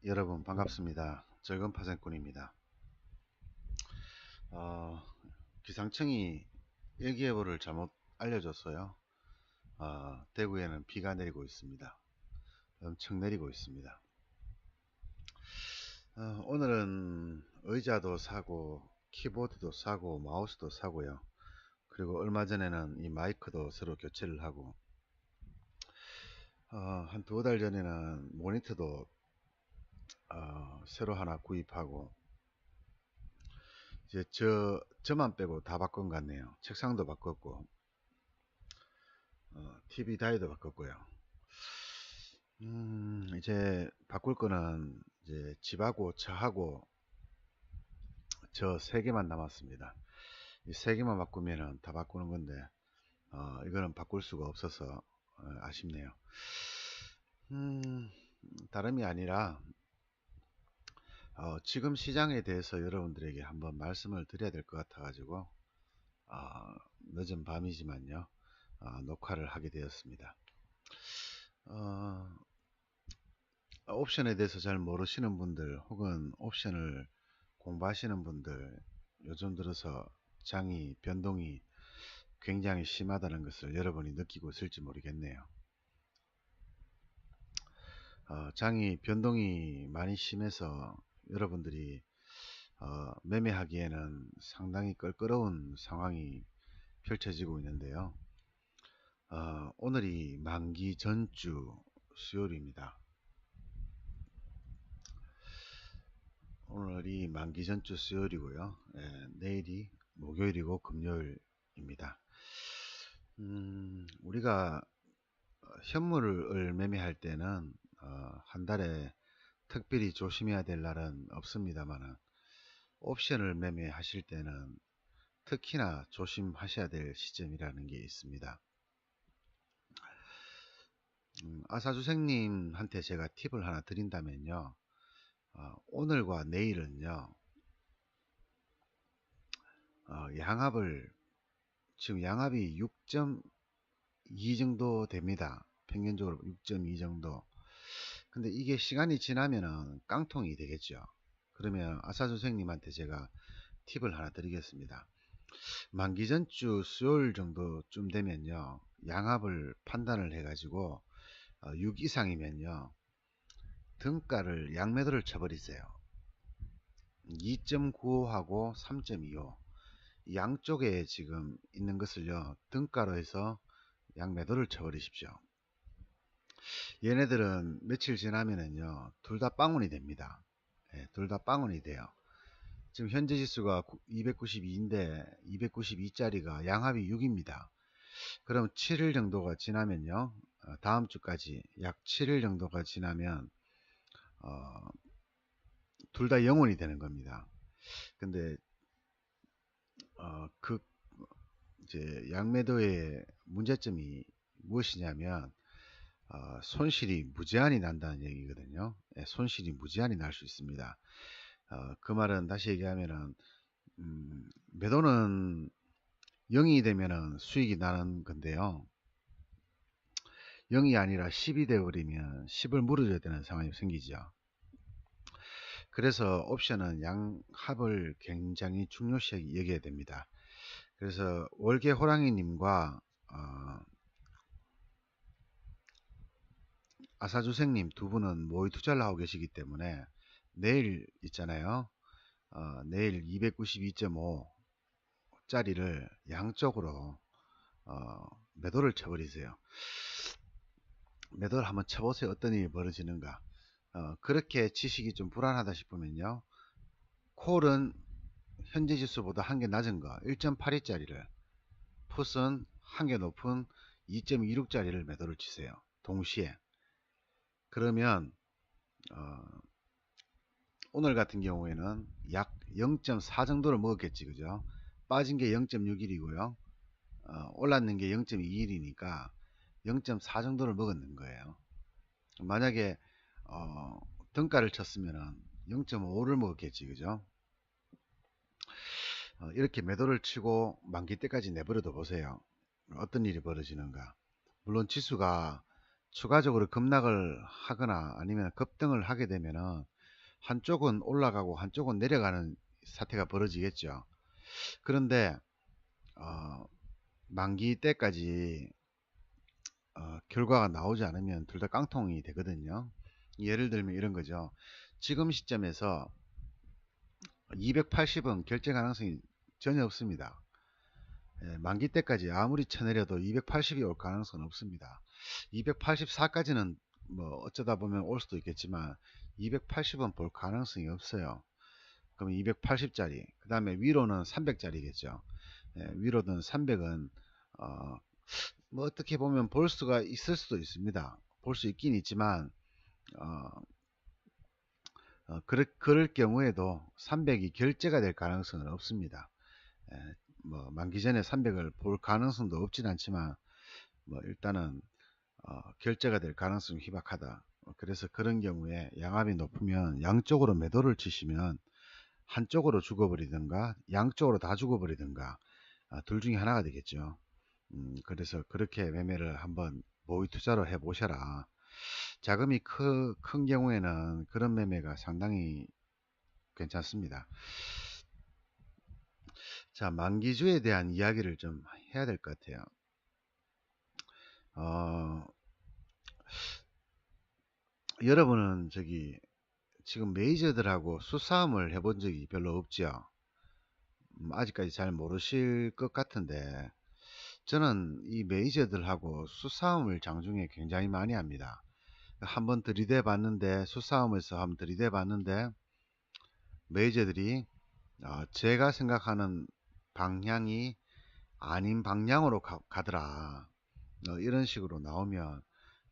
여러분 반갑습니다. 즐거운 파생꾼입니다. 어, 기상청이 일기예보를 잘못 알려줬어요. 대구에는 비가 내리고 있습니다. 엄청 내리고 있습니다. 오늘은 의자도 사고 키보드도 사고 마우스도 사고요. 그리고 얼마 전에는 이 마이크도 새로 교체를 하고 한 두 달 전에는 모니터도 새로 하나 구입하고 이제 저만 빼고 다 바꾼 것 같네요. 책상도 바꿨고 TV 다이도 바꿨고요. 이제 바꿀 거는 이제 집하고 저하고 저 세 개만 남았습니다. 이 세 개만 바꾸면은 다 바꾸는 건데 이거는 바꿀 수가 없어서 아쉽네요. 다름이 아니라 지금 시장에 대해서 여러분들에게 한번 말씀을 드려야 될 것 같아 가지고 늦은 밤이지만요 녹화를 하게 되었습니다. 옵션에 대해서 잘 모르시는 분들 혹은 옵션을 공부하시는 분들 요즘 들어서 장이 변동이 굉장히 심하다는 것을 여러분이 느끼고 있을지 모르겠네요. 장이 변동이 많이 심해서 여러분들이 매매하기에는 상당히 껄끄러운 상황이 펼쳐지고 있는데요. 오늘이 만기 전주 수요일입니다. 오늘이 만기 전주 수요일이고요. 내일이 목요일이고 금요일입니다. 우리가 현물을 매매할 때는 한 달에 특별히 조심해야 될 날은 없습니다만 옵션을 매매하실 때는 특히나 조심하셔야 될 시점이라는 게 있습니다. 아사주생님한테 제가 팁을 하나 드린다면요. 오늘과 내일은요. 양합을 지금 양합이 6.2 정도 됩니다. 평균적으로 6.2 정도. 근데 이게 시간이 지나면은 깡통이 되겠죠. 그러면 아사주생님한테 제가 팁을 하나 드리겠습니다. 만기 전주 수요일 정도쯤 되면요. 양합을 판단을 해가지고 6 이상이면요. 등가를 양매도를 쳐버리세요. 2.95하고 3.25 양쪽에 지금 있는 것을요. 등가로 해서 양매도를 쳐버리십시오. 얘네들은 며칠 지나면은요. 둘 다 빵운이 됩니다. 둘 다 빵운이 돼요. 지금 현재 지수가 292인데 292짜리가 양합이 6입니다. 그럼 7일 정도가 지나면요. 다음 주까지 약 7일 정도가 지나면 둘 다 영원이 되는 겁니다. 근데 그 이제 양매도의 문제점이 무엇이냐면 손실이 무제한이 난다는 얘기거든요. 손실이 무제한이 날 수 있습니다. 그 말은 다시 얘기하면은 매도는 0이 되면은 수익이 나는 건데요. 0이 아니라 10이 되어버리면 10을 물어줘야 되는 상황이 생기죠. 그래서 옵션은 양합을 굉장히 중요시 여겨야 됩니다. 그래서 월계 호랑이님과 아사주생님 두 분은 모의 투자를 하고 계시기 때문에 내일 있잖아요. 내일 292.5 짜리를 양쪽으로 매도를 쳐버리세요. 매도를 한번 쳐보세요. 어떤 일이 벌어지는가. 그렇게 지식이 좀 불안하다 싶으면요. 콜은 현재 지수보다 한 개 낮은 거 1.82짜리를, 풋은 한 개 높은 2.26짜리를 매도를 치세요. 동시에. 그러면 오늘 같은 경우에는 약 0.4 정도를 먹었겠지, 그죠? 빠진 게 0.61이고요. 올랐는 게 0.21이니까 0.4 정도를 먹었는 거예요. 만약에 등가를 쳤으면은 0.5를 먹었겠지, 그죠? 이렇게 매도를 치고 만기 때까지 내버려둬 보세요. 어떤 일이 벌어지는가. 물론 지수가 추가적으로 급락을 하거나 아니면 급등을 하게 되면은 한쪽은 올라가고 한쪽은 내려가는 사태가 벌어지겠죠. 그런데 만기 때까지 결과가 나오지 않으면 둘 다 깡통이 되거든요. 예를 들면 이런 거죠. 지금 시점에서 280은 결제 가능성이 전혀 없습니다. 만기 때까지 아무리 쳐내려도 280이 올 가능성은 없습니다. 284까지는 뭐 어쩌다 보면 올 수도 있겠지만 280은 볼 가능성이 없어요. 그럼 280짜리, 그 다음에 위로는 300짜리겠죠. 위로는 300은 뭐 어떻게 보면 볼 수가 있을 수도 있습니다. 볼 수 있긴 있지만 그럴 경우에도 300이 결제가 될 가능성은 없습니다. 뭐 만기 전에 300을 볼 가능성도 없진 않지만 뭐 일단은 결제가 될 가능성이 희박하다. 그래서 그런 경우에 양압이 높으면 양쪽으로 매도를 치시면 한쪽으로 죽어버리든가 양쪽으로 다 죽어버리든가 둘 중에 하나가 되겠죠. 그래서 그렇게 매매를 한번 모의 투자로 해 보셔라. 자금이 큰 경우에는 그런 매매가 상당히 괜찮습니다. 자, 만기주에 대한 이야기를 좀 해야 될 것 같아요. 여러분은 지금 메이저들하고 수싸움을 해본 적이 별로 없죠. 아직까지 잘 모르실 것 같은데 저는 이 메이저들하고 수싸움을 장중에 굉장히 많이 합니다. 한번 들이대 봤는데 수싸움에서 한번 들이대 봤는데 메이저들이 제가 생각하는 방향이 아닌 방향으로 가더라. 이런 식으로 나오면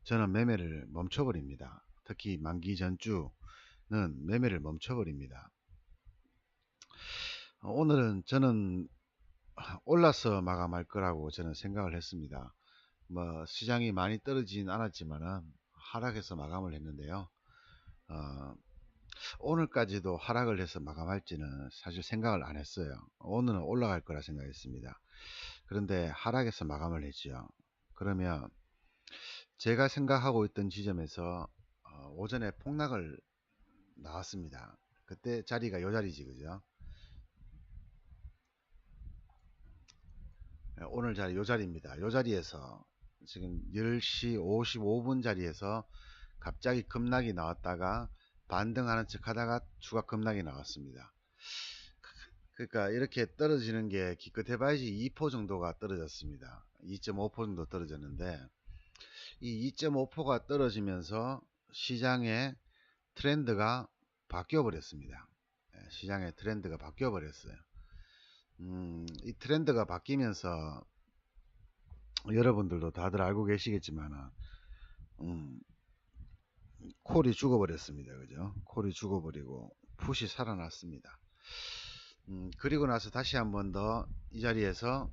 저는 매매를 멈춰버립니다. 특히 만기 전주는 매매를 멈춰버립니다. 오늘은 저는 올라서 마감할 거라고 저는 생각을 했습니다. 뭐 시장이 많이 떨어지진 않았지만은 하락해서 마감을 했는데요. 오늘까지도 하락을 해서 마감할지는 사실 생각을 안 했어요. 오늘은 올라갈 거라 생각했습니다. 그런데 하락해서 마감을 했죠. 그러면 제가 생각하고 있던 지점에서 오전에 폭락을 나왔습니다. 그때 자리가 요 자리지, 그죠? 오늘 자리 요 자리입니다. 요 자리에서 지금 10시 55분 자리에서 갑자기 급락이 나왔다가 반등하는 척 하다가 추가 급락이 나왔습니다. 그러니까 이렇게 떨어지는 게 기껏 해봐야지 2% 정도가 떨어졌습니다. 2.5% 정도 떨어졌는데 이 2.5%가 떨어지면서 시장의 트렌드가 바뀌어 버렸습니다. 시장의 트렌드가 바뀌어 버렸어요. 이 트렌드가 바뀌면서 여러분들도 다들 알고 계시겠지만 콜이 죽어버렸습니다. 그죠? 콜이 죽어버리고 풋이 살아났습니다. 그리고 나서 다시 한 번 더 이 자리에서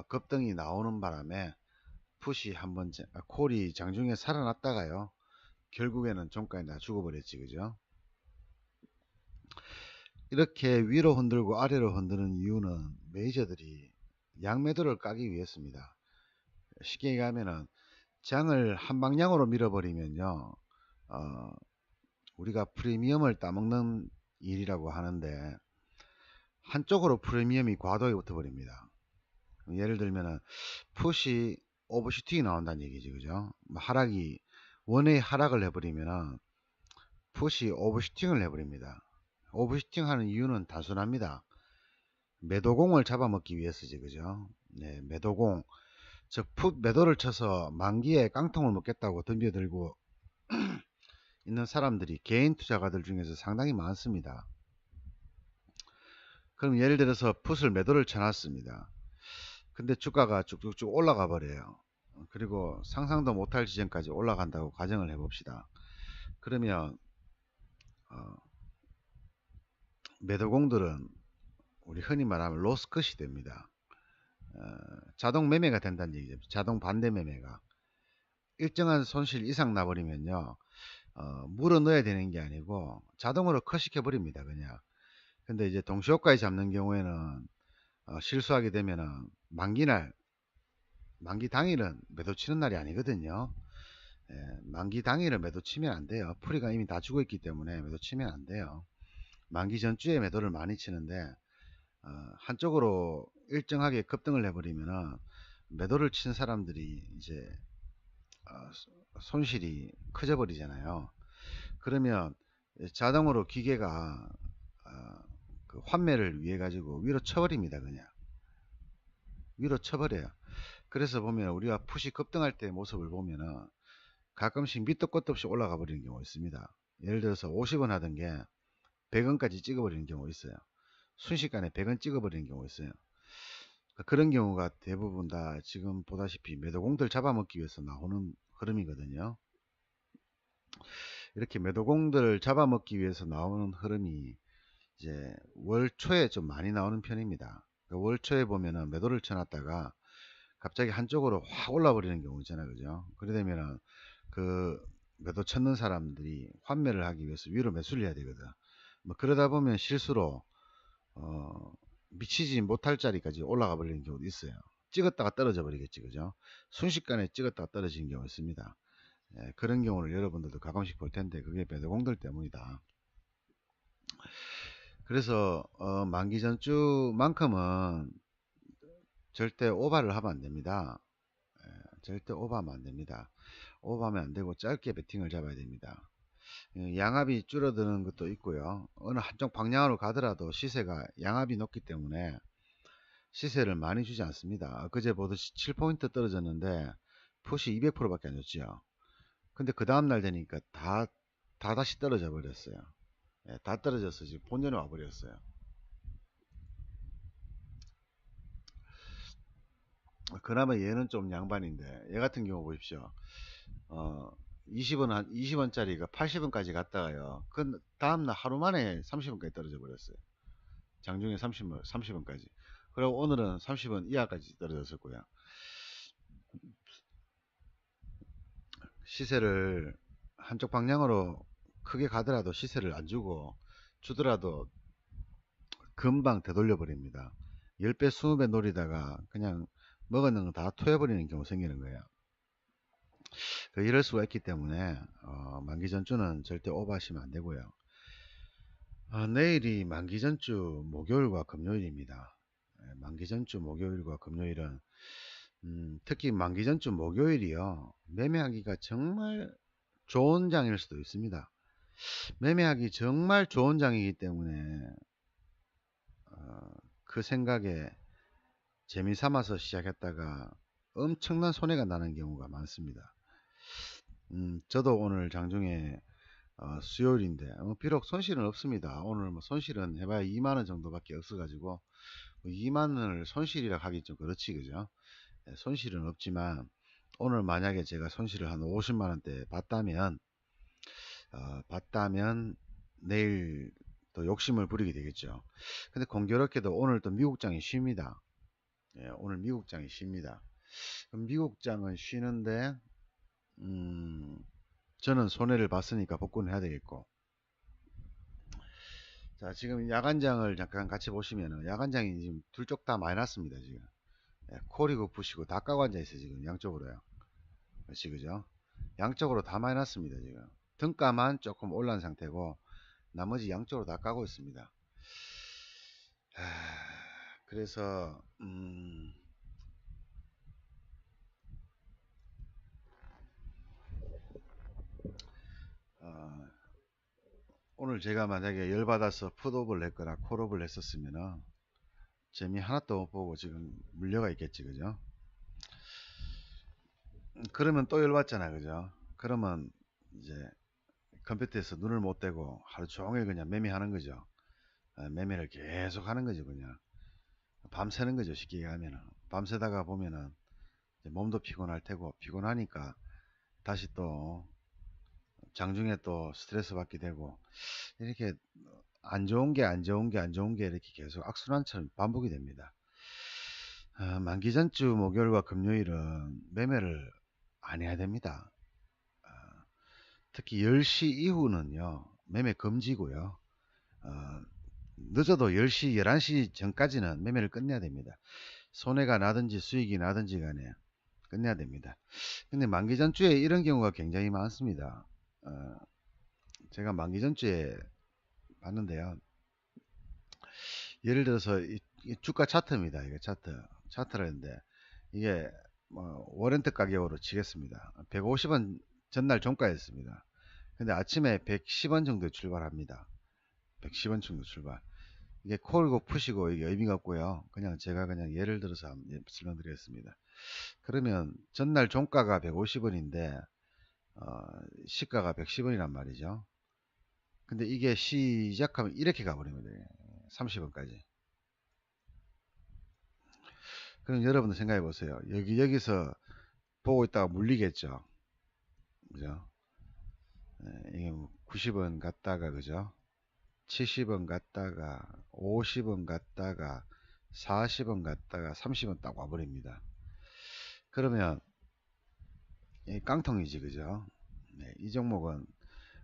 급등이 나오는 바람에 풋이 한번 콜이 장중에 살아났다가요. 결국에는 종가에 다 죽어버렸지. 그죠? 이렇게 위로 흔들고 아래로 흔드는 이유는 메이저들이 양매도를 까기 위해서입니다. 쉽게 얘기하면은 장을 한 방향으로 밀어버리면요. 우리가 프리미엄을 따먹는 일이라고 하는데 한쪽으로 프리미엄이 과도하게 붙어버립니다. 예를 들면은 풋이 오버슈팅이 나온다는 얘기지, 그죠? 하락이 원의 하락을 해버리면은 풋이 오버슈팅을 해버립니다. 오버슈팅 하는 이유는 단순합니다. 매도공을 잡아먹기 위해서지, 그죠? 네, 매도공. 즉, 풋 매도를 쳐서 만기에 깡통을 먹겠다고 덤벼들고 있는 사람들이 개인 투자가들 중에서 상당히 많습니다. 그럼 예를 들어서 풋을 매도를 쳐놨습니다. 근데 주가가 쭉쭉쭉 올라가 버려요. 그리고 상상도 못할 지점까지 올라간다고 가정을 해봅시다. 그러면 매도공들은 우리 흔히 말하면 로스컷이 됩니다. 자동 매매가 된다는 얘기죠. 자동 반대 매매가. 일정한 손실 이상 나버리면요. 물어 넣어야 되는 게 아니고 자동으로 컷 시켜버립니다. 그냥. 근데 이제 동시효과에 잡는 경우에는 실수하게 되면은 만기 당일은 매도 치는 날이 아니거든요. 만기 당일에 매도 치면 안 돼요. 풀이가 이미 다 죽어 있기 때문에 매도 치면 안 돼요. 만기 전주에 매도를 많이 치는데 한쪽으로 일정하게 급등을 해버리면은 매도를 친 사람들이 이제 손실이 커져 버리잖아요. 그러면 자동으로 기계가 그 환매를 위해 가지고 위로 쳐버립니다. 그냥 위로 쳐버려요. 그래서 보면 우리가 푸시 급등할 때 모습을 보면은 가끔씩 밑도 끝도 없이 올라가 버리는 경우가 있습니다. 예를 들어서 50원 하던 게 100원까지 찍어버리는 경우가 있어요. 순식간에 100원 찍어버리는 경우가 있어요. 그런 경우가 대부분 다 지금 보다시피 매도공들 잡아먹기 위해서 나오는 흐름이거든요. 이렇게 매도공들을 잡아먹기 위해서 나오는 흐름이 이제 월 초에 좀 많이 나오는 편입니다. 월 초에 보면은 매도를 쳐놨다가 갑자기 한쪽으로 확 올라버리는 경우 있잖아요. 그죠? 그래 되면은 그 매도 쳤는 사람들이 환매를 하기 위해서 위로 매수를 해야 되거든. 뭐 그러다 보면 실수로 미치지 못할 자리까지 올라가 버리는 경우도 있어요. 찍었다가 떨어져 버리겠지. 그죠? 순식간에 찍었다가 떨어지는 경우가 있습니다. 그런 경우를 여러분들도 가끔씩 볼 텐데 그게 매도공들 때문이다. 그래서 만기 전주만큼은 절대 오버를 하면 안 됩니다. 절대 오버하면 안 됩니다. 오버하면 안 되고 짧게 베팅을 잡아야 됩니다. 양압이 줄어드는 것도 있고요. 어느 한쪽 방향으로 가더라도 시세가 양압이 높기 때문에 시세를 많이 주지 않습니다. 그제 보듯이 7포인트 떨어졌는데 푸시 200%밖에 안 줬죠. 근데 그 다음날 되니까 다 다시 떨어져 버렸어요. 다 떨어져서 지금 본전에 와버렸어요. 그나마 얘는 좀 양반인데 얘 같은 경우 보십시오. 20원짜리가 80원까지 갔다가요. 그 다음날 하루 만에 30원까지 떨어져 버렸어요. 장중에 30원까지. 그리고 오늘은 30원 이하까지 떨어졌었고요. 시세를 한쪽 방향으로 크게 가더라도 시세를 안 주고 주더라도 금방 되돌려 버립니다. 10배 20배 노리다가 그냥 먹었는 거 다 토해버리는 경우 생기는 거예요. 이럴 수가 있기 때문에 만기전주는 절대 오버하시면 안 되고요. 내일이 만기전주 목요일과 금요일입니다. 만기전주 목요일과 금요일은 특히 만기전주 목요일이요. 매매하기가 정말 좋은 장일 수도 있습니다. 매매하기 정말 좋은 장이기 때문에 그 생각에 재미삼아서 시작했다가 엄청난 손해가 나는 경우가 많습니다. 저도 오늘 장중에 수요일인데 비록 손실은 없습니다. 오늘 뭐 손실은 해봐야 2만원 정도밖에 없어가지고 2만원을 손실이라 하기 좀 그렇지 그죠? 손실은 없지만 오늘 만약에 제가 손실을 한 50만원대 봤다면 내일 또 욕심을 부리게 되겠죠. 근데 공교롭게도 오늘 또 미국장이 쉽니다. 오늘 미국장이 쉽니다. 그럼 미국장은 쉬는데 저는 손해를 봤으니까 복구는 해야 되겠고. 자, 지금 야간장을 잠깐 같이 보시면은 야간장이 지금 둘 쪽 다 마이너스입니다. 지금 콜이고 푸시고 다 까고 앉아 있어요. 지금 양쪽으로요. 그렇지 그죠? 양쪽으로 다 마이너스입니다. 지금 등가만 조금 올라온 상태고 나머지 양쪽으로 다 까고 있습니다. 그래서 오늘 제가 만약에 열받아서 풋옵을 했거나 콜옵을 했었으면 재미 하나도 못 보고 지금 물려가 있겠지 그죠? 그러면 또 열받잖아 그죠? 그러면 이제 컴퓨터에서 눈을 못 떼고 하루 종일 그냥 매매하는 거죠. 매매를 계속 하는 거죠 그냥 밤새는 거죠. 쉽게 얘기하면은 밤새다가 보면은 몸도 피곤할 테고 피곤하니까 다시 또 장중에 또 스트레스 받게 되고 이렇게 안 좋은 게 이렇게 계속 악순환처럼 반복이 됩니다. 만기전주 목요일과 금요일은 매매를 안 해야 됩니다. 특히 10시 이후는요 매매 금지고요. 늦어도 10시 11시 전까지는 매매를 끝내야 됩니다. 손해가 나든지 수익이 나든지 간에 끝내야 됩니다. 근데 만기 전주에 이런 경우가 굉장히 많습니다. 제가 만기 전주에 봤는데요. 예를 들어서 이 주가 차트입니다. 이게 차트를 했는데 이게 뭐 워렌트 가격으로 치겠습니다. 150원 전날 종가였습니다. 근데 아침에 110원 정도 출발합니다. 110원 정도 출발. 이게 콜고 푸시고 이게 의미가 없고요. 그냥 제가 그냥 예를 들어서 한번 설명드리겠습니다. 그러면 전날 종가가 150원인데 시가가 110원이란 말이죠. 근데 이게 시작하면 이렇게 가버립니다. 30원까지. 그럼 여러분들 생각해 보세요. 여기서 보고 있다가 물리겠죠. 그죠? 이게 90원 갔다가, 그죠? 70원 갔다가, 50원 갔다가, 40원 갔다가, 30원 딱 와버립니다. 그러면, 이 깡통이지, 그죠? 네, 이 종목은,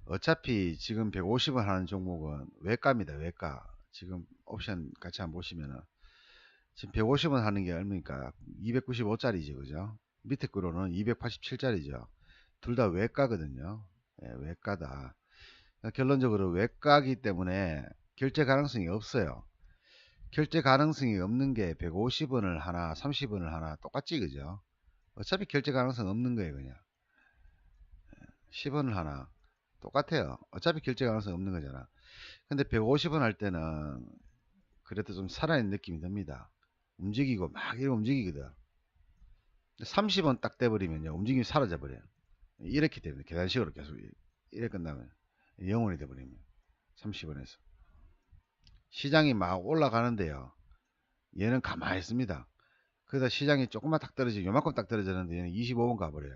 어차피 지금 150원 하는 종목은 외가입니다, 외가. 지금 옵션 같이 한번 보시면은, 지금 150원 하는 게 얼마입니까? 295짜리죠, 그죠? 밑에 거로는 287짜리죠. 둘 다 외가거든요. 예, 외가다. 결론적으로 외가기 때문에 결제 가능성이 없어요. 결제 가능성이 없는 게 150원을 하나 30원을 하나 똑같지, 그죠? 어차피 결제 가능성 없는 거예요. 그냥 10원을 하나 똑같아요. 어차피 결제 가능성 없는 거잖아. 근데 150원 할 때는 그래도 좀 살아있는 느낌이 듭니다. 움직이고 막 이렇게 움직이거든. 30원 딱 돼버리면요, 움직임이 사라져 버려요. 이렇게 되면 계단식으로 계속 이렇게 끝나면 영원이 돼버립니다. 30원에서 시장이 막 올라가는데요, 얘는 가만히 있습니다. 그러다 시장이 조금만 딱 떨어지고 요만큼 딱 떨어졌는데 얘는 25원 가버려요.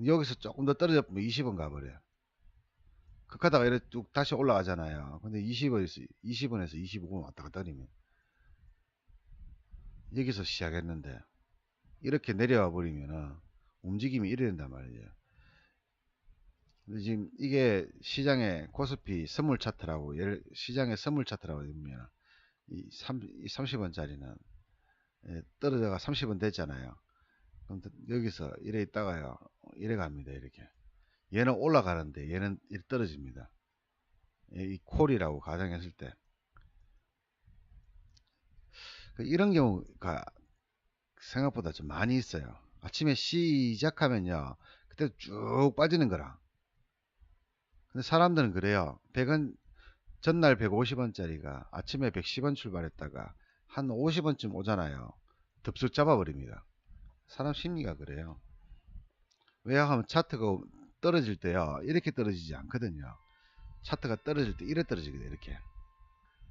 여기서 조금 더 떨어졌으면 20원 가버려요. 극하다가 이렇게 쭉 다시 올라가잖아요. 근데 20원에서 25원 왔다 갔다 하면 여기서 시작했는데 이렇게 내려와 버리면은 움직임이 이래 된단 말이에요. 근데 지금 이게 시장의 코스피 선물 차트라고, 시장의 선물 차트라고 하면 이 30원짜리는 떨어져가 30원 됐잖아요. 그럼 여기서 이래 있다가요, 이래 갑니다. 이렇게 얘는 올라가는데 얘는 이렇게 떨어집니다. 이 콜이라고 가정했을 때 이런 경우가 생각보다 좀 많이 있어요. 아침에 시작하면요, 그때 쭉 빠지는 거라. 근데 사람들은 그래요. 100원 전날 150원짜리가 아침에 110원 출발했다가 한 50원쯤 오잖아요. 덥석 잡아버립니다. 사람 심리가 그래요. 왜냐하면 차트가 떨어질 때요, 이렇게 떨어지지 않거든요. 차트가 떨어질 때 이래 떨어지거든요. 이렇게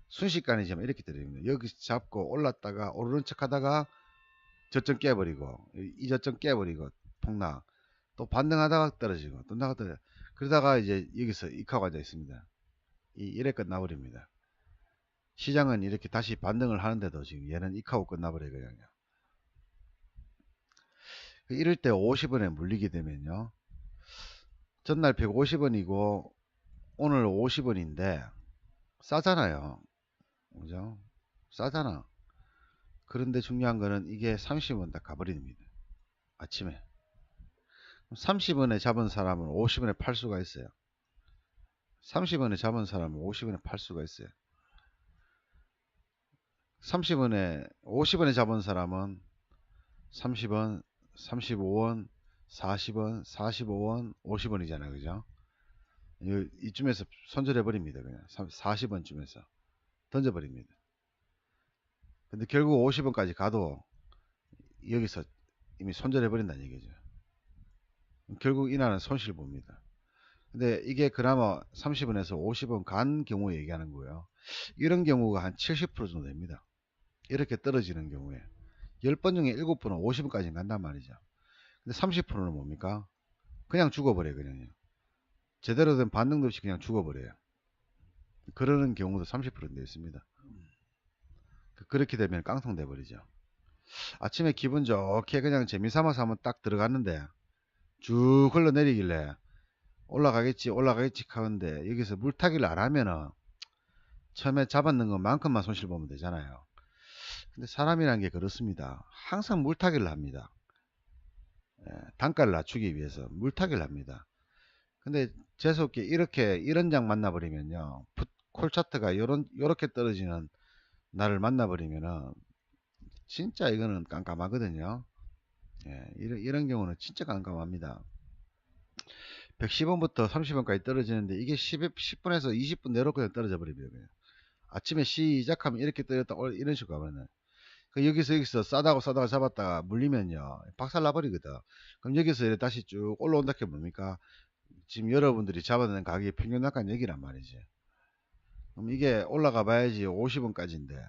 순식간이지만 이렇게 떨어집니다. 여기 잡고 올랐다가 오르는 척 하다가 저점 깨버리고 이 저점 깨버리고 폭락, 또 반등하다가 떨어지고 또 나가 떨어져. 그러다가 이제 여기서 익하고 앉아 있습니다. 이래 끝나버립니다. 시장은 이렇게 다시 반등을 하는데도 지금 얘는 익하고 끝나버려요. 그냥. 이럴 때 50원에 물리게 되면요, 전날 150원이고 오늘 50원인데 싸잖아요. 그죠? 싸잖아. 그런데 중요한 거는 이게 30원 딱 가버립니다. 아침에 30원에 잡은 사람은 50원에 팔 수가 있어요. 30원에 잡은 사람은 50원에 팔 수가 있어요. 50원에 잡은 사람은 30원, 35원, 40원, 45원, 50원이잖아요. 그죠? 이쯤에서 손절해버립니다. 그냥 40원쯤에서 던져버립니다. 근데 결국 50원까지 가도 여기서 이미 손절해버린다는 얘기죠. 결국 이날은 손실 봅니다. 근데 이게 그나마 30원에서 50원 간 경우 얘기하는 거예요. 이런 경우가 한 70% 정도 됩니다. 이렇게 떨어지는 경우에 10번 중에 7번은 50원까지 간단 말이죠. 근데 30%는 뭡니까? 그냥 죽어버려요. 그냥요. 제대로 된 반등도 없이 그냥 죽어버려요. 그러는 경우도 30% 되어 있습니다. 그렇게 되면 깡통 돼버리죠. 아침에 기분 좋게 그냥 재미삼아서 한번 딱 들어갔는데 쭉 흘러내리길래 올라가겠지 하는데 여기서 물타기를 안 하면은 처음에 잡았는 것만큼만 손실 보면 되잖아요. 근데 사람이란 게 그렇습니다. 항상 물타기를 합니다. 단가를 낮추기 위해서 물타기를 합니다. 근데 재수없게 이런 장 만나버리면요, 콜 차트가 요렇게 떨어지는 날을 만나버리면은 진짜 이거는 깜깜하거든요. 이런 경우는 진짜 깜깜합니다. 110원부터 30원까지 떨어지는데 이게 10분에서 20분 내로 그냥 떨어져 버리고요. 아침에 시작하면 이렇게 떨어졌다 이런 식으로 가면은 여기서 싸다고 잡았다가 물리면요 박살나 버리거든. 그럼 여기서 다시 쭉 올라온다 게 뭡니까? 지금 여러분들이 잡아낸 가격이 평균 단가 여기란 말이지. 그럼 이게 올라가 봐야지 50원까지인데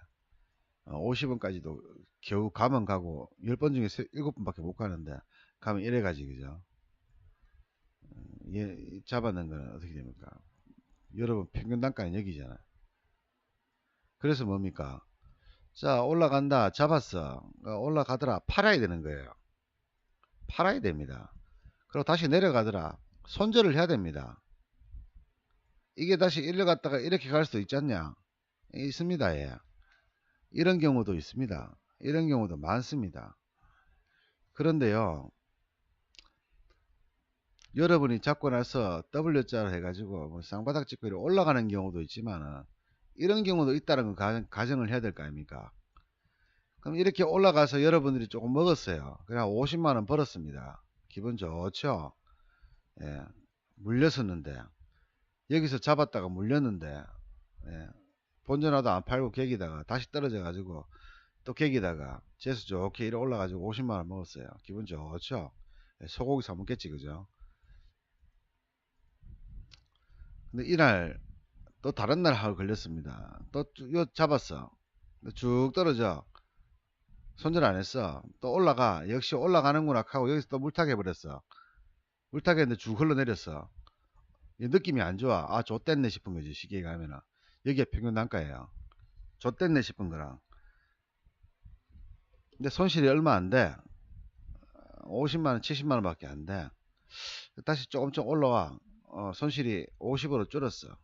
50원까지도 겨우 가면 가고 10번 중에 7번밖에 못 가는데 가면 이래 가지 그죠? 잡아낸 거는 어떻게 됩니까? 여러분 평균 단가는 여기잖아. 그래서 뭡니까? 자 올라간다 잡았어. 올라가더라 팔아야 되는 거예요. 팔아야 됩니다. 그리고 다시 내려가더라 손절을 해야 됩니다. 이게 다시 일려갔다가 이렇게 갈 수도 있지 않냐? 있습니다. 예. 이런 경우도 있습니다. 이런 경우도 많습니다. 그런데요 여러분이 잡고 나서 W자로 해가지고 뭐 쌍바닥 찍고 이렇게 올라가는 경우도 있지만 이런 경우도 있다는 걸 가정을 해야 될 거 아닙니까? 그럼 이렇게 올라가서 여러분들이 조금 먹었어요. 그냥 50만원 벌었습니다. 기분 좋죠? 예, 물렸었는데 여기서 잡았다가 물렸는데 본전화도 안 팔고 객이다가 다시 떨어져 가지고 또 객이다가 재수 좋게 이래 올라가지고 50만원 먹었어요. 기분 좋죠? 소고기 사 먹겠지 그죠? 근데 이날 또 다른 날 하루 걸렸습니다. 또 잡았어. 쭉 떨어져. 손절 안 했어. 또 올라가. 역시 올라가는구나 하고 여기서 또 물타기 해버렸어. 물타기 했는데 쭉 흘러내렸어. 느낌이 안 좋아. 아, 좆됐네 싶은 거지. 시기에 가면은. 여기가 평균 단가예요. 좆됐네 싶은 거랑. 근데 손실이 얼마 안 돼. 50만원, 70만원 밖에 안 돼. 다시 조금 올라와. 손실이 50으로 줄었어.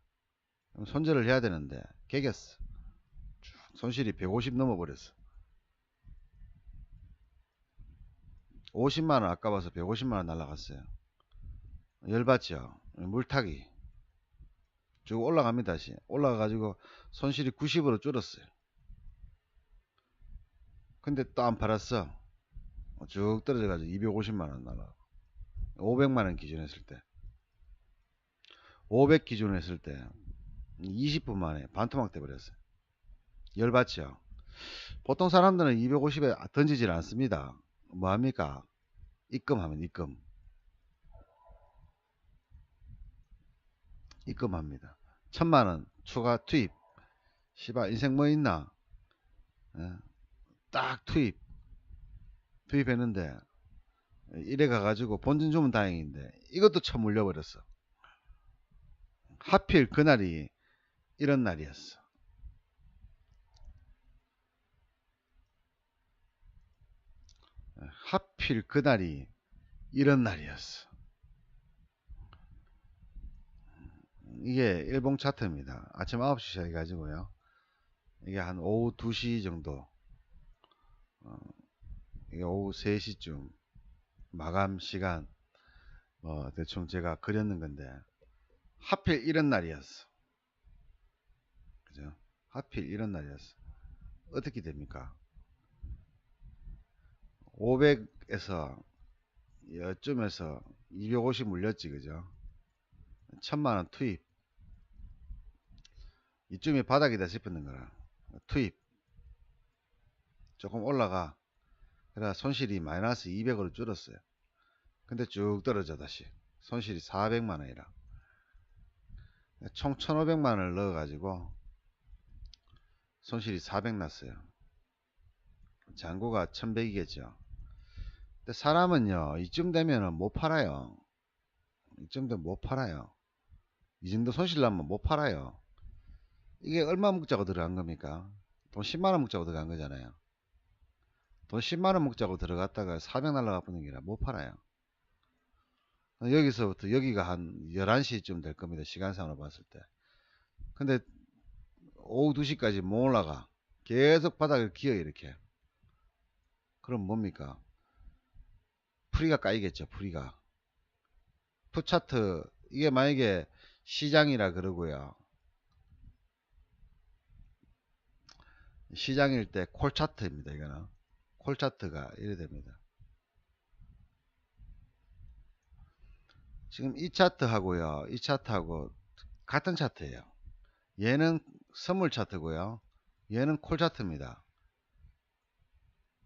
손절을 해야 되는데, 개겼어. 손실이 150 넘어버렸어. 50만원 아까워서 150만원 날라갔어요. 열받죠. 물타기 쭉 올라갑니다. 다시 올라가가지고 손실이 90으로 줄었어요. 근데 또 안 팔았어. 쭉 떨어져가지고 250만원 날라. 500만원 기준 했을 때 500 기준 했을 때 20분 만에 반토막 돼버렸어요. 열받죠. 보통 사람들은 250에 던지질 않습니다. 뭐합니까? 입금하면 입금합니다. 1000만원 추가 투입. 시바 인생 뭐 있나? 딱 투입했는데 이래 가가지고 본전 주면 다행인데 이것도 쳐 물려버렸어. 하필 그날이 이런 날이었어. 하필 그날이 이런 날이었어. 이게 일봉 차트입니다. 아침 9시 시작해가지고요. 이게 한 오후 2시 정도, 이게 오후 3시쯤 마감 시간 대충 제가 그렸는 건데 하필 이런 날이었어. 그죠? 하필 이런 날이었어. 어떻게 됩니까? 500에서 여쯤에서 250 물렸지 그죠? 1000만원 투입. 이쯤이 바닥이다 싶었는 거라 투입 조금 올라가. 그래 손실이 마이너스 200으로 줄었어요. 근데 쭉 떨어져 다시 손실이 400만원이라 총 1500만원을 넣어 가지고 손실이 400 났어요. 잔고가 1100이겠죠. 근데 사람은요 이쯤 되면은 못 팔아요. 이쯤 되면 못 팔아요. 이 정도 손실 나면 못 팔아요. 이게 얼마 묵자고 들어간 겁니까? 돈 10만원 묵자고 들어간 거잖아요. 돈 10만원 묵자고 들어갔다가 400 날라가 버는 게라 못 팔아요. 여기서부터 여기가 한 11시쯤 될 겁니다. 시간상으로 봤을 때. 근데 오후 2시까지 못 올라가. 계속 바닥을 기어 이렇게. 그럼 뭡니까? 프리가 까이겠죠. 프리가. 풋차트 이게 만약에 시장이라 그러고요. 시장일 때 콜차트입니다. 이거는 콜차트가 이래 됩니다. 지금 이 차트하고요. 이 차트하고 같은 차트예요. 얘는 선물 차트고요. 얘는 콜 차트입니다.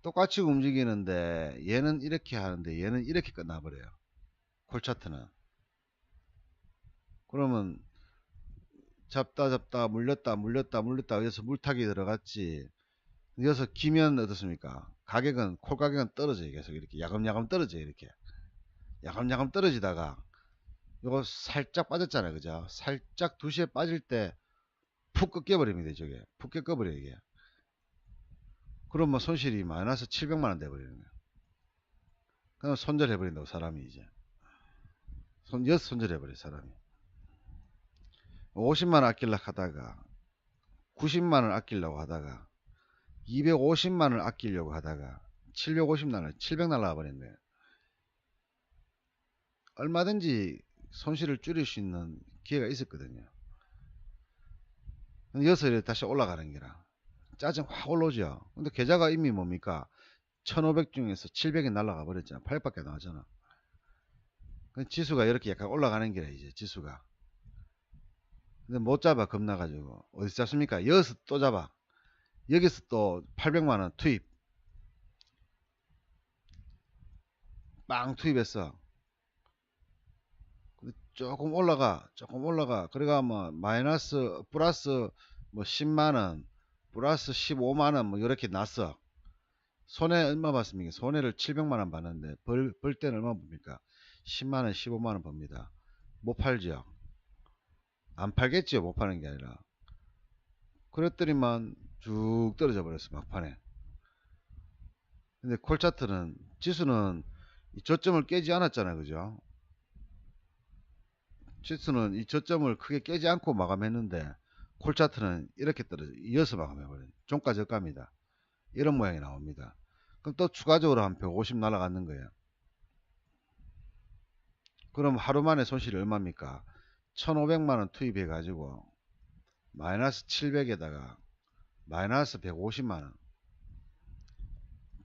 똑같이 움직이는데 얘는 이렇게 하는데 얘는 이렇게 끝나버려요. 콜 차트는. 그러면 잡다 물렸다 여기서 물타기 들어갔지. 여기서 기면 어떻습니까? 가격은 콜 가격은 떨어져요. 계속 이렇게 야금야금 떨어져요. 이렇게 야금야금 떨어지다가 요거 살짝 빠졌잖아요. 그죠? 살짝 2시에 빠질 때 푹 꺾여버립니다. 저게 푹 꺾여버려요. 이게. 그럼 뭐 손실이 마이너스 700만원 돼버리는 거예요. 그럼 손절해버린다고 사람이 이제. 손절해버려 사람이. 50만원 아끼려고 하다가 90만원 아끼려고 하다가 250만원 아끼려고 하다가 700 날라가 버린 거예요. 얼마든지 손실을 줄일 수 있는 기회가 있었거든요. 여기서 다시 올라가는 게라 짜증 확 올라오죠. 근데 계좌가 이미 뭡니까 1500 중에서 700이 날라가 버렸잖아. 800밖에 나왔잖아. 지수가 이렇게 약간 올라가는 게라 이제 지수가. 근데 못 잡아 겁나가지고. 어디서 잡습니까? 여기서 또 잡아. 여기서 또 800만원 투입 빵 투입했어. 조금 올라가 그래가 뭐 마이너스 플러스 뭐 10만원 플러스 15만원 뭐 이렇게 났어. 손해 얼마 받습니까? 손해를 700만원 받는데 벌 때는 얼마 봅니까? 10만원 15만원 법니다. 못 팔죠. 안 팔겠죠. 못 파는 게 아니라. 그랬더니만 쭉 떨어져 버렸어 막판에. 근데 콜차트는 지수는 이 저점을 깨지 않았잖아요. 그죠? 지수는 이 저점을 크게 깨지 않고 마감했는데 콜차트는 이렇게 떨어져 이어서 마감해버려요. 종가 저가입니다. 이런 모양이 나옵니다. 그럼 또 추가적으로 한 150 날아가는 거예요. 그럼 하루 만에 손실이 얼마입니까? 1500만원 투입해 가지고 마이너스 700에다가 마이너스 150만원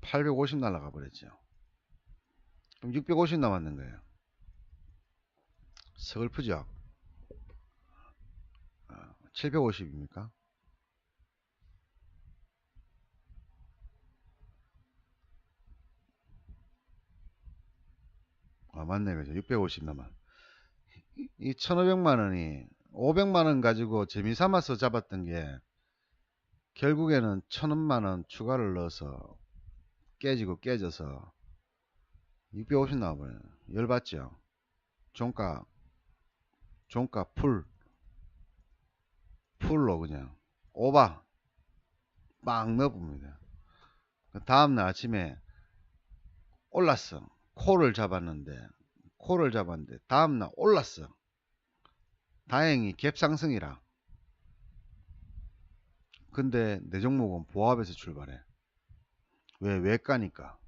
850 날아가 버렸죠. 그럼 650 남았는 거예요. 서글프죠? 750입니까? 맞네. 그죠? 650 남아. 이 1500만원이 500만원 가지고 재미삼아서 잡았던 게 결국에는 1000만원 추가를 넣어서 깨져서 650 나와버려요. 열받죠? 종가 풀로 그냥 오바 빵 넣어봅니다. 다음날 아침에 올랐어. 콜을 잡았는데 다음날 올랐어. 다행히 갭상승이라. 근데 내 종목은 보합에서 출발해. 외가니까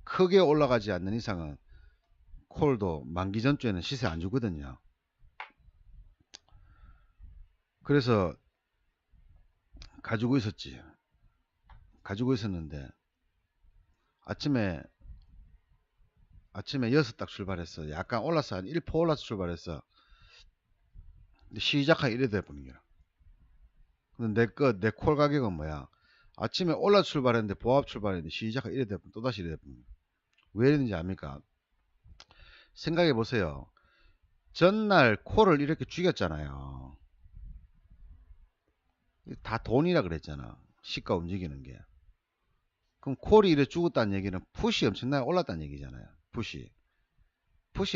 크게 올라가지 않는 이상은 콜도 만기 전주에는 시세 안 주거든요. 그래서 가지고 있었는데 아침에 여기서 딱 출발했어. 약간 올랐어. 한 1% 올라서 출발했어. 근데 시작하기 이래 돼버린 거야. 근데 내 콜 가격은 뭐야? 아침에 올라 출발했는데 보합 출발했는데 시작하기 이래 돼버린 또다시 이래 돼버린 거야. 왜 이랬는지 압니까? 생각해 보세요. 전날 콜을 이렇게 죽였잖아요. 다 돈이라 그랬잖아. 시가 움직이는 게. 그럼 콜이 이래 죽었다는 얘기는 풋이 엄청나게 올랐다는 얘기잖아요. 풋이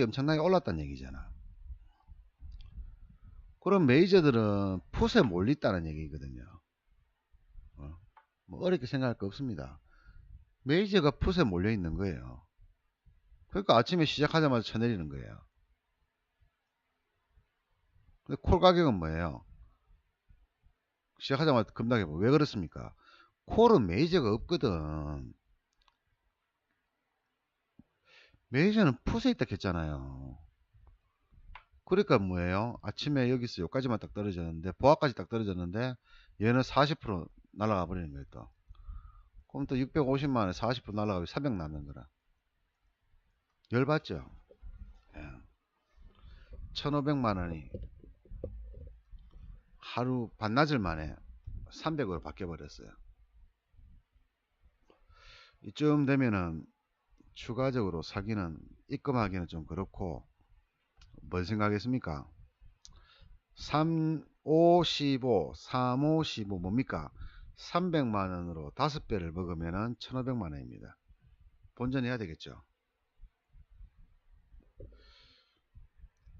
엄청나게 올랐다는 얘기잖아. 그럼 메이저들은 풋에 몰렸다는 얘기거든요. 뭐 어렵게 생각할 거 없습니다. 메이저가 풋에 몰려 있는 거예요. 그러니까 아침에 시작하자마자 쳐내리는 거예요. 근데 콜 가격은 뭐예요? 시작하자마자 급락해. 왜 그렇습니까? 콜은 메이저가 없거든. 매니저는 풋에 있다 했잖아요. 그러니까 뭐예요? 아침에 여기서 여기까지만 딱 떨어졌는데 보합까지 딱 떨어졌는데 얘는 40% 날아가 버리는 거예요 또. 그럼 또 650만원에 40% 날아가면 300 남는 거라. 열받죠? 예. 1500만원이 하루 반나절 만에 300으로 바뀌어 버렸어요. 이쯤 되면은 추가적으로 사기는 입금하기는 좀 그렇고 뭔 생각했습니까? 3, 5, 15, 3, 5, 15 뭡니까? 300만원으로 5배를 먹으면은 1500만원입니다. 본전해야 되겠죠.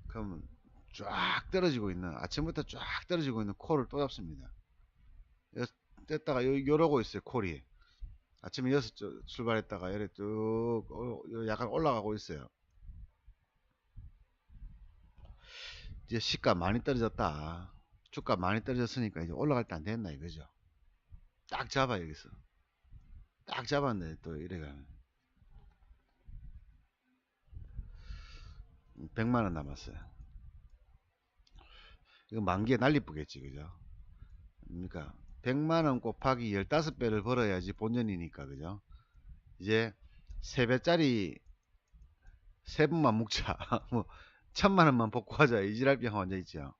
그러면 쫙 떨어지고 있는 아침부터 쫙 떨어지고 있는 콜을 또 잡습니다. 뗐다가 요러고 있어요 콜이. 아침에 6시 출발했다가 이렇게 쭉 약간 올라가고 있어요. 이제 시가 많이 떨어졌다. 주가 많이 떨어졌으니까 이제 올라갈 때 안 됐나 이거죠. 딱 잡아 여기서. 딱 잡았는데 또 이래가 100만원 남았어요. 이거 만기에 난리쁘겠지 그죠? 그러니까 100만원 곱하기 15배를 벌어야지 본전이니까 그죠? 이제 3배짜리 세 분만 묵자. 뭐 1000만원만 복구하자 이 지랄병 혼자 있죠.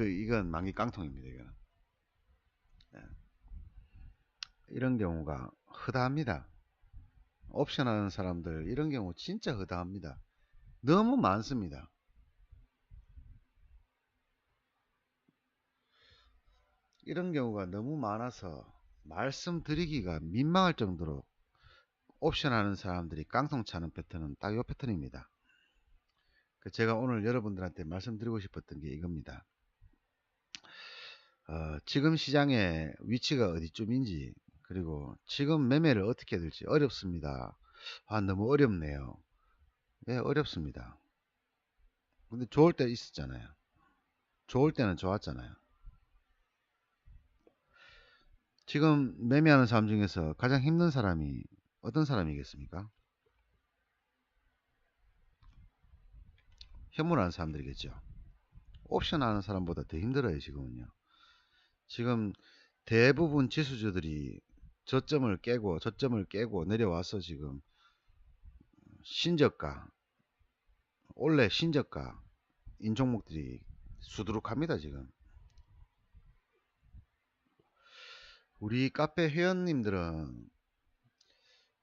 이건 만기 깡통입니다 이거는. 예. 이런 경우가 허다합니다. 옵션 하는 사람들 이런 경우 진짜 허다합니다. 너무 많습니다. 이런 경우가 너무 많아서 말씀드리기가 민망할 정도로 옵션 하는 사람들이 깡통 차는 패턴은 딱 이 패턴입니다. 제가 오늘 여러분들한테 말씀드리고 싶었던 게 이겁니다. 지금 시장의 위치가 어디쯤인지 그리고 지금 매매를 어떻게 해야 될지 어렵습니다. 너무 어렵네요. 네, 어렵습니다. 근데 좋을 때 있었잖아요. 좋을 때는 좋았잖아요. 지금 매매하는 사람 중에서 가장 힘든 사람이 어떤 사람이겠습니까? 현물하는 사람들이겠죠. 옵션 하는 사람보다 더 힘들어요 지금은요. 지금 대부분 지수주들이 저점을 깨고 내려와서 지금 신저가 원래 신저가 인종목들이 수두룩합니다 지금. 우리 카페 회원님들은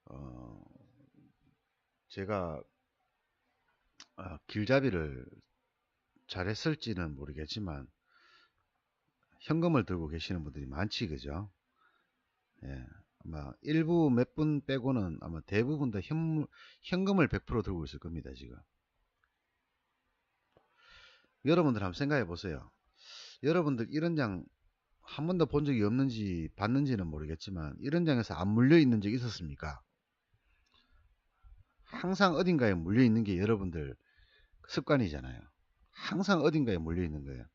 어, 제가 길잡이를 잘했을지는 모르겠지만 현금을 들고 계시는 분들이 많지 그죠? 예, 아마 일부 몇 분 빼고는 아마 대부분 다 현금을 100% 들고 있을 겁니다 지금. 여러분들 한번 생각해 보세요. 여러분들 이런 장 한 번도 본 적이 없는지 봤는지는 모르겠지만 이런 장에서 안 물려 있는 적이 있었습니까? 항상 어딘가에 물려 있는 게 여러분들 습관이잖아요. 항상 어딘가에 물려 있는 거예요.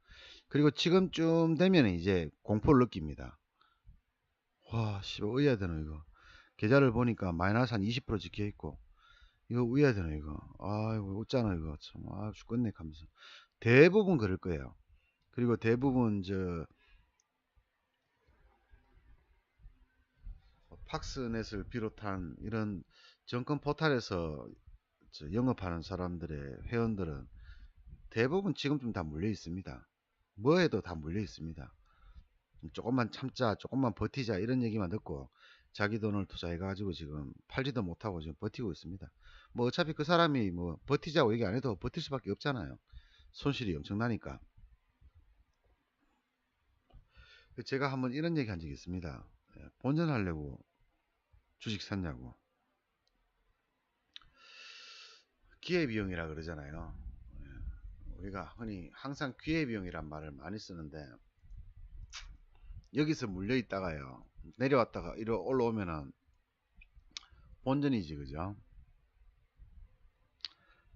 그리고 지금쯤 되면 이제 공포를 느낍니다. 와, 씨발, 어이야 되노, 이거. 계좌를 보니까 마이너스 한 20% 찍혀 있고, 이거 어이야 되노, 이거. 아이고, 웃잖아, 이거. 참, 죽겠네, 하면서. 대부분 그럴 거예요. 그리고 대부분, 팍스넷을 비롯한 이런 정권 포탈에서 영업하는 사람들의 회원들은 대부분 지금쯤 다 물려 있습니다. 뭐 해도 다 물려 있습니다. 조금만 참자, 조금만 버티자 이런 얘기만 듣고 자기 돈을 투자해 가지고 지금 팔지도 못하고 지금 버티고 있습니다. 뭐 어차피 그 사람이 뭐 버티자고 얘기 안 해도 버틸 수밖에 없잖아요. 손실이 엄청나니까. 제가 한번 이런 얘기 한 적이 있습니다. 본전하려고 주식 샀냐고. 기회비용이라 그러잖아요. 우리가 흔히 항상 기회비용이란 말을 많이 쓰는데 여기서 물려 있다가요 내려왔다가 이리 올라오면은 본전이지 그죠?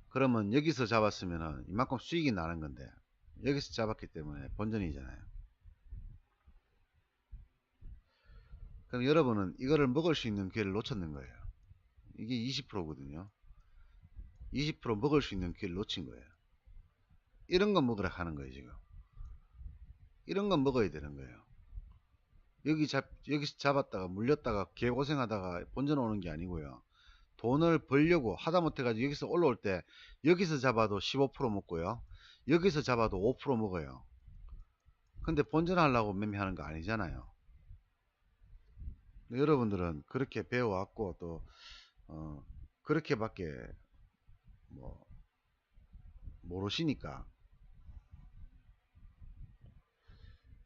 그러면 여기서 잡았으면은 이만큼 수익이 나는 건데 여기서 잡았기 때문에 본전이잖아요. 그럼 여러분은 이거를 먹을 수 있는 기회를 놓쳤는 거예요. 이게 20%거든요. 20% 먹을 수 있는 기회를 놓친 거예요. 이런 거 먹으라 하는 거예요, 지금. 이런 건 먹어야 되는 거예요. 여기서 잡았다가 물렸다가 개고생하다가 본전 오는 게 아니고요. 돈을 벌려고 하다못해 가지고 여기서 올라올 때 여기서 잡아도 15% 먹고요. 여기서 잡아도 5% 먹어요. 근데 본전하려고 매매하는 거 아니잖아요. 여러분들은 그렇게 배워왔고 또 그렇게밖에 뭐 모르시니까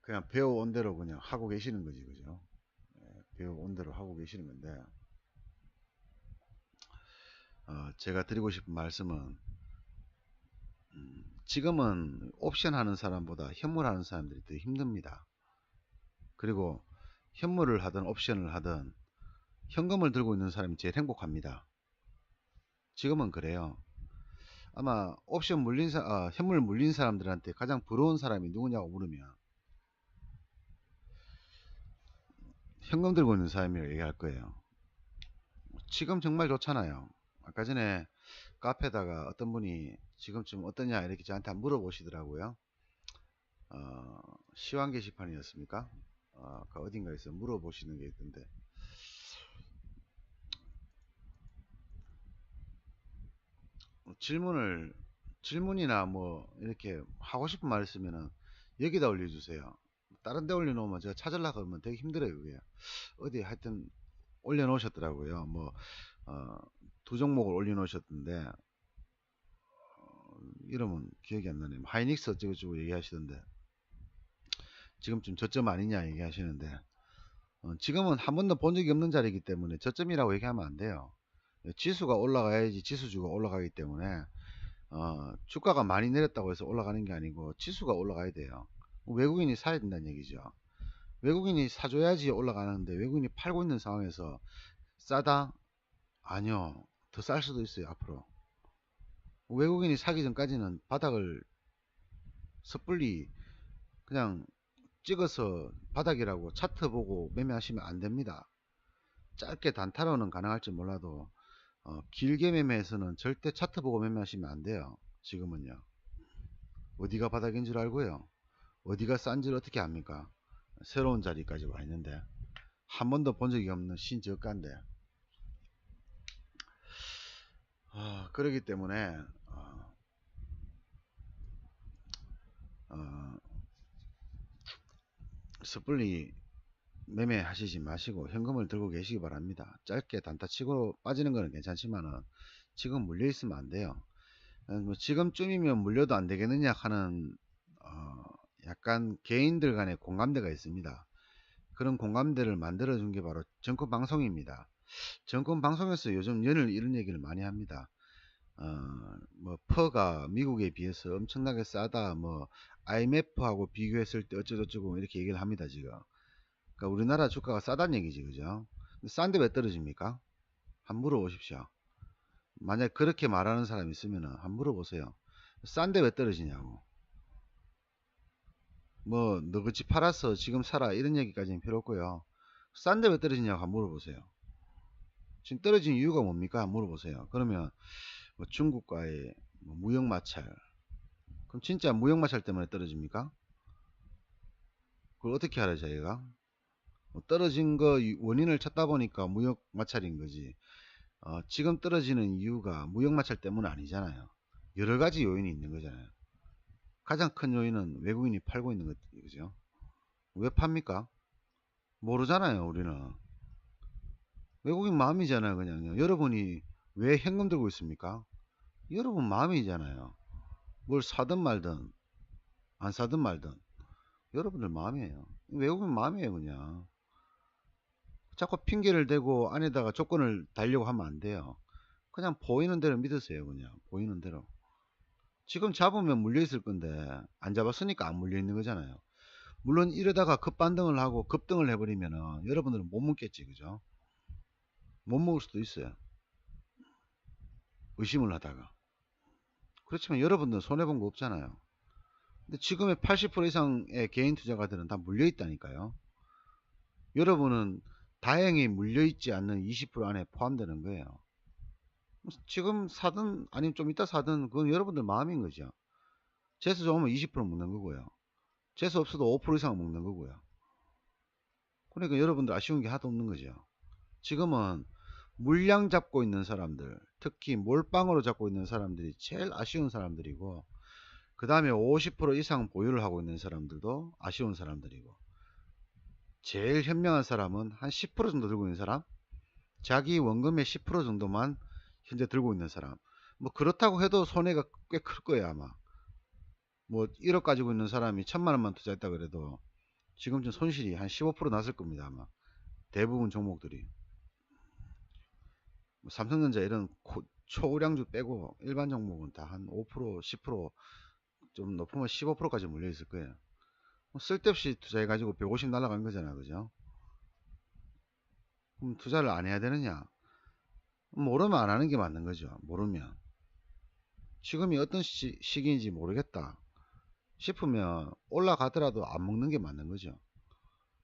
그냥 배워온 대로 그냥 하고 계시는 거지, 그죠? 배워온 대로 하고 계시는 건데 제가 드리고 싶은 말씀은 지금은 옵션 하는 사람보다 현물 하는 사람들이 더 힘듭니다. 그리고 현물을 하든 옵션을 하든 현금을 들고 있는 사람이 제일 행복합니다. 지금은 그래요. 아마 옵션 물린 현물 물린 사람들한테 가장 부러운 사람이 누구냐고 물으면 현금 들고 있는 사람이라고 얘기할 거예요. 지금 정말 좋잖아요. 아까 전에 카페에다가 어떤 분이 지금쯤 어떠냐 이렇게 저한테 물어보시더라고요. 시황 게시판이었습니까? 그 어딘가에서 물어보시는 게 있던데 질문이나 뭐 이렇게 하고 싶은 말 있으면은 여기다 올려주세요. 다른 데 올려놓으면 제가 찾으려고 하면 되게 힘들어요. 그게 어디 하여튼 올려놓으셨더라고요. 뭐 두 종목을 올려놓으셨던데 이러면 기억이 안 나네요. 하이닉스 어쩌고저쩌고 얘기하시던데 지금쯤 저점 아니냐 얘기하시는데 지금은 한 번도 본 적이 없는 자리이기 때문에 저점이라고 얘기하면 안 돼요. 지수가 올라가야지 지수주가 올라가기 때문에 주가가 많이 내렸다고 해서 올라가는 게 아니고 지수가 올라가야 돼요. 외국인이 사야 된다는 얘기죠. 외국인이 사줘야지 올라가는데 외국인이 팔고 있는 상황에서 싸다? 아니요. 더 쌀 수도 있어요. 앞으로. 외국인이 사기 전까지는 바닥을 섣불리 그냥 찍어서 바닥이라고 차트 보고 매매하시면 안 됩니다. 짧게 단타로는 가능할지 몰라도 길게 매매해서는 절대 차트 보고 매매하시면 안 돼요. 지금은요. 어디가 바닥인 줄 알고요. 어디가 싼 줄 어떻게 압니까? 새로운 자리까지 와 있는데 한 번도 본 적이 없는 신저가인데 그러기 때문에 섣불리 매매하시지 마시고 현금을 들고 계시기 바랍니다. 짧게 단타 치고 빠지는 거는 괜찮지만은 지금 물려 있으면 안 돼요. 뭐 지금쯤이면 물려도 안 되겠느냐 하는 약간 개인들 간의 공감대가 있습니다. 그런 공감대를 만들어 준 게 바로 정권방송입니다. 정권방송에서 요즘 이런 얘기를 많이 합니다. 뭐 퍼가 미국에 비해서 엄청나게 싸다, 뭐 IMF하고 비교했을 때 어쩌고저쩌고 이렇게 얘기를 합니다. 지금 그러니까 우리나라 주가가 싸다는 얘기지, 그죠? 싼데 왜 떨어집니까? 한번 물어보십시오. 만약 그렇게 말하는 사람이 있으면 한번 물어보세요. 싼데 왜 떨어지냐고. 뭐 너그지 팔아서 지금 사라 이런 얘기까지는 필요 없고요. 싼데 왜 떨어지냐고 한번 물어보세요. 지금 떨어진 이유가 뭡니까? 한번 물어보세요. 그러면 뭐 중국과의 뭐 무역 마찰, 그럼 진짜 무역 마찰 때문에 떨어집니까? 그걸 어떻게 알아요, 저희가? 뭐 떨어진 거 원인을 찾다 보니까 무역 마찰인 거지. 지금 떨어지는 이유가 무역 마찰 때문 아니잖아요. 여러 가지 요인이 있는 거잖아요. 가장 큰 요인은 외국인이 팔고 있는 거죠. 왜 팝니까? 모르잖아요, 우리는. 외국인 마음이잖아요, 그냥요. 여러분이 왜 현금 들고 있습니까? 여러분 마음이잖아요. 뭘 사든 말든 안 사든 말든 여러분들 마음이에요. 외국인 마음이에요, 그냥. 자꾸 핑계를 대고 안에다가 조건을 달려고 하면 안 돼요. 그냥 보이는 대로 믿으세요. 그냥 보이는 대로. 지금 잡으면 물려 있을 건데 안 잡았으니까 안 물려 있는 거잖아요. 물론 이러다가 급반등을 하고 급등을 해버리면은 여러분들은 못 먹겠지, 그죠? 못 먹을 수도 있어요. 의심을 하다가. 그렇지만 여러분들은 손해본 거 없잖아요. 근데 지금의 80% 이상의 개인 투자가들은 다 물려 있다니까요. 여러분은 다행히 물려 있지 않는 20% 안에 포함되는 거예요. 지금 사든 아니면 좀 이따 사든 그건 여러분들 마음인 거죠. 재수 좋으면 20% 먹는 거고요. 재수 없어도 5% 이상 먹는 거고요. 그러니까 여러분들 아쉬운 게 하나도 없는 거죠. 지금은 물량 잡고 있는 사람들, 특히 몰빵으로 잡고 있는 사람들이 제일 아쉬운 사람들이고, 그 다음에 50% 이상 보유를 하고 있는 사람들도 아쉬운 사람들이고, 제일 현명한 사람은 한 10% 정도 들고 있는 사람, 자기 원금의 10% 정도만 현재 들고 있는 사람. 뭐 그렇다고 해도 손해가 꽤 클 거예요 아마. 뭐 1억 가지고 있는 사람이 1000만 원만 투자했다 그래도 지금쯤 손실이 한 15% 났을 겁니다 아마. 대부분 종목들이. 뭐 삼성전자 이런 초우량주 빼고 일반 종목은 다 한 5%, 10%좀 높으면 15%까지 물려 있을 거예요. 뭐 쓸데없이 투자해 가지고 150 날아간 거잖아, 그죠? 그럼 투자를 안 해야 되느냐? 모르면 안 하는 게 맞는 거죠. 모르면. 지금이 어떤 시기인지 모르겠다 싶으면 올라가더라도 안 먹는 게 맞는 거죠.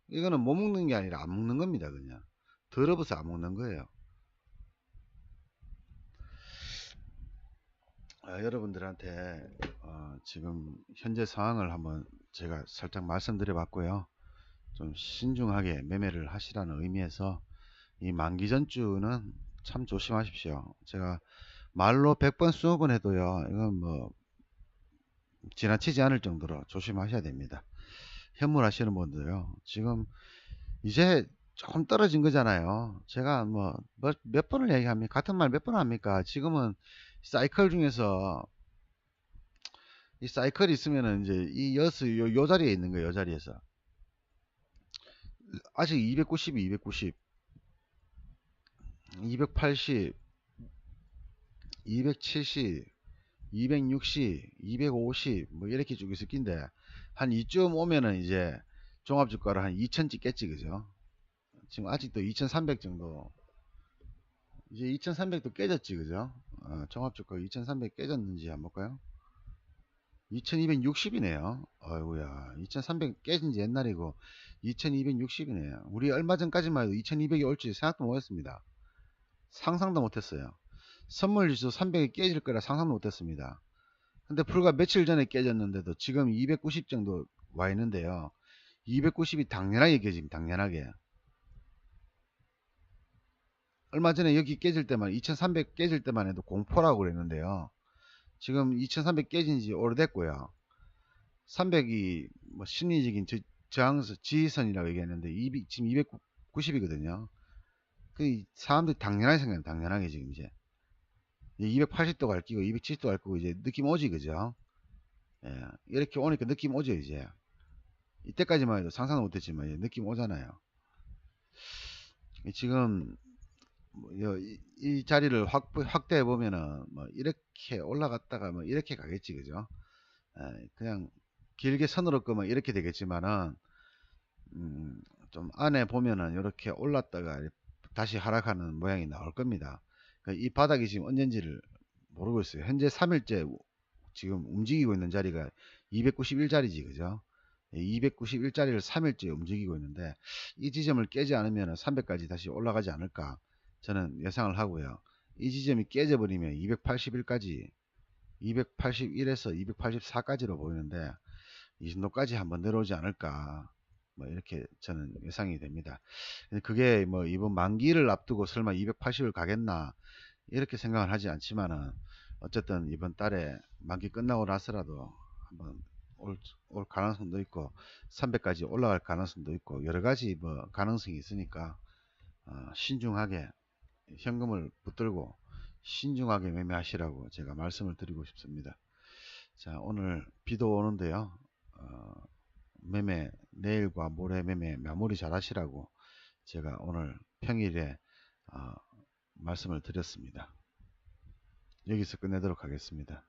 이거는 못 먹는 게 아니라 안 먹는 겁니다. 그냥 더러워서 안 먹는 거예요. 여러분들한테 지금 현재 상황을 한번 제가 살짝 말씀드려 봤고요. 좀 신중하게 매매를 하시라는 의미에서 이 만기전주는 참 조심하십시오. 제가 말로 100번 20번 해도요, 이건 뭐 지나치지 않을 정도로 조심하셔야 됩니다. 현물 하시는 분들요, 지금 이제 조금 떨어진 거잖아요. 제가 뭐 몇 번을 얘기합니까? 같은 말 몇 번 합니까? 지금은 사이클 중에서 이 사이클이 있으면은 이제 이 요 자리에 있는 거예요. 요 자리에서 아직 290이 290, 280, 270, 260, 250 뭐 이렇게 쭉 있을 낀데 한 이쯤 오면은 이제 종합주가로 한 2000 찍겠지, 그죠? 지금 아직도 2300 정도, 이제 2300도 깨졌지, 그죠? 종합주가 2300 깨졌는지 한번 볼까요? 2260이네요. 어이구야, 2300 깨진 지 옛날이고 2260이네요. 우리 얼마 전까지만 해도 2200이 올지 생각도 못했습니다. 상상도 못했어요. 선물지수 300이 깨질 거라 상상도 못했습니다. 근데 불과 며칠 전에 깨졌는데도 지금 290 정도 와 있는데요. 290이 당연하게 깨집니다. 당연하게. 얼마 전에 여기 깨질 때만 2300 깨질 때만 해도 공포라고 그랬는데요. 지금 2300 깨진 지 오래됐고요. 300이 뭐 심리적인 저항선 지지선이라고 얘기했는데 지금 290이거든요. 그 사람들이 당연하게 생각해요. 당연하게 지금 이제 280도 갈 끼고 270도 갈 거고 이제 느낌 오지, 그죠? 예, 이렇게 오니까 느낌 오죠 이제. 이때까지만 해도 상상도 못했지만 이제 느낌 오잖아요. 지금 뭐 이 자리를 확대해 보면은 뭐 이렇게 올라갔다가 뭐 이렇게 가겠지, 그죠? 그냥 길게 선으로 끄면 이렇게 되겠지만은 좀 안에 보면은 이렇게 올랐다가 다시 하락하는 모양이 나올 겁니다. 그러니까 이 바닥이 지금 언젠지를 모르고 있어요. 현재 3일째 지금 움직이고 있는 자리가 291자리지, 그죠? 291자리를 3일째 움직이고 있는데 이 지점을 깨지 않으면 300까지 다시 올라가지 않을까 저는 예상을 하고요. 이 지점이 깨져버리면 281까지, 281에서 284까지로 보이는데 이 정도까지 한번 내려오지 않을까, 뭐 이렇게 저는 예상이 됩니다. 그게 뭐 이번 만기를 앞두고 설마 280을 가겠나 이렇게 생각을 하지 않지만은 어쨌든 이번 달에 만기 끝나고 나서라도 한번 올 가능성도 있고 300까지 올라갈 가능성도 있고 여러 가지 뭐 가능성이 있으니까 신중하게 현금을 붙들고 신중하게 매매하시라고 제가 말씀을 드리고 싶습니다. 자, 오늘 비도 오는데요. 매매 내일과 모레 매매 마무리 잘 하시라고 제가 오늘 평일에 말씀을 드렸습니다. 여기서 끝내도록 하겠습니다.